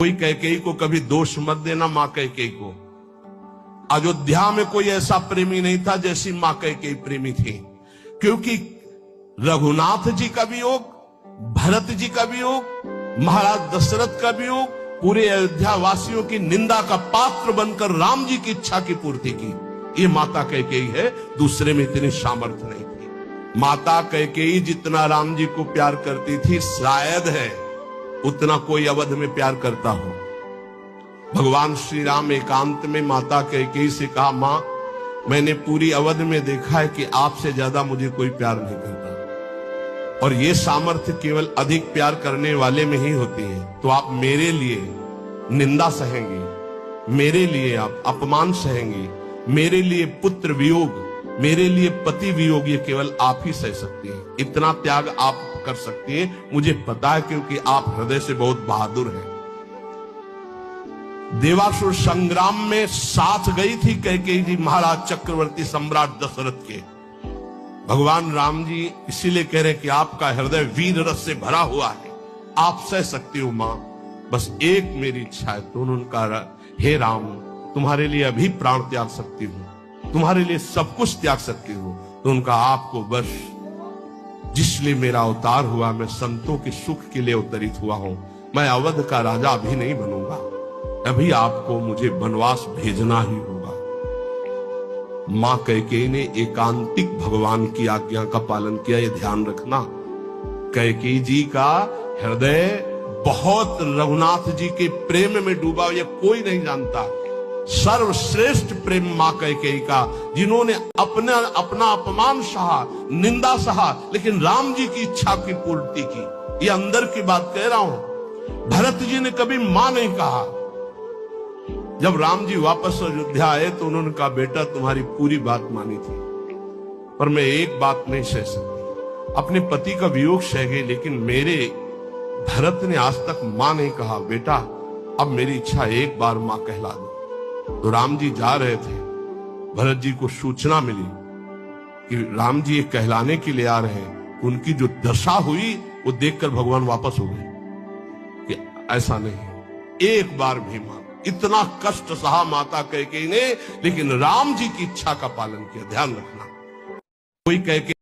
कोई कैकेयी को कभी दोष मत देना। मां कैकेयी को अयोध्या में कोई ऐसा प्रेमी नहीं था जैसी मां कैकेयी प्रेमी थी, क्योंकि रघुनाथ जी का वियोग, भरत जी का वियोग, महाराज दशरथ का वियोग, पूरे अयोध्या वासियों की निंदा का पात्र बनकर राम जी की इच्छा की पूर्ति की। ये माता कैकेयी है, दूसरे में इतनी सामर्थ्य नहीं थी। माता कैकेयी जितना राम जी को प्यार करती थी, शायद है उतना कोई अवध में प्यार करता हो। भगवान श्री राम एकांत में माता कैकेयी से कहा, मां मैंने पूरी अवध में देखा है कि आपसे ज्यादा मुझे कोई प्यार नहीं करता, और ये सामर्थ्य केवल अधिक प्यार करने वाले में ही होती है। तो आप मेरे लिए निंदा सहेंगी, मेरे लिए आप अपमान सहेंगी, मेरे लिए पुत्र वियोग, मेरे लिए पति वियोग, ये केवल आप ही सह सकती हैं। इतना त्याग आप कर सकती हैं, मुझे पता है, क्योंकि आप हृदय से बहुत बहादुर हैं। देवासुर संग्राम में साथ गई थी कैकेयी जी महाराज चक्रवर्ती सम्राट दशरथ के। भगवान राम जी इसीलिए कह रहे हैं कि आपका हृदय वीर रस से भरा हुआ है, आप सह सकती हो मां, बस एक मेरी इच्छा है। तो उन्होंने कहा, हे राम तुम्हारे लिए अभी प्राण त्याग सकती हूं, तुम्हारे लिए सब कुछ त्याग सकती हूं। तो उनका आपको बस जिसलिए मेरा अवतार हुआ, मैं संतों के सुख के लिए अवतरित हुआ हूं, मैं अवध का राजा अभी नहीं बनूंगा, अभी आपको मुझे वनवास भेजना ही होगा। मां कैकेयी ने एकांतिक भगवान की आज्ञा का पालन किया, ये ध्यान रखना। कैकेयी जी का हृदय बहुत रघुनाथ जी के प्रेम में डूबा, ये कोई नहीं जानता। सर्वश्रेष्ठ प्रेम मां कैकेयी का, जिन्होंने अपना अपमान सहा, निंदा सहा, लेकिन राम जी की इच्छा की पूर्ति की। ये अंदर की बात कह रहा हूं। भरत जी ने कभी मां नहीं कहा। जब राम जी वापस अयोध्या आए तो उन्होंने कहा, बेटा तुम्हारी पूरी बात मानी थी, पर मैं एक बात नहीं सह सकती। अपने पति का वियोग सह गई, लेकिन मेरे भरत ने आज तक मां नहीं कहा। बेटा अब मेरी इच्छा एक बार मां कहला दो। तो राम जी जा रहे थे, भरत जी को सूचना मिली कि राम जी ये कहलाने के लिए आ रहे हैं। उनकी जो दशा हुई वो देखकर भगवान वापस हो गए कि ऐसा नहीं, एक बार भी मां। इतना कष्ट सहा माता कैकेयी ने, लेकिन राम जी की इच्छा का पालन किया। ध्यान रखना, कोई कैकेयी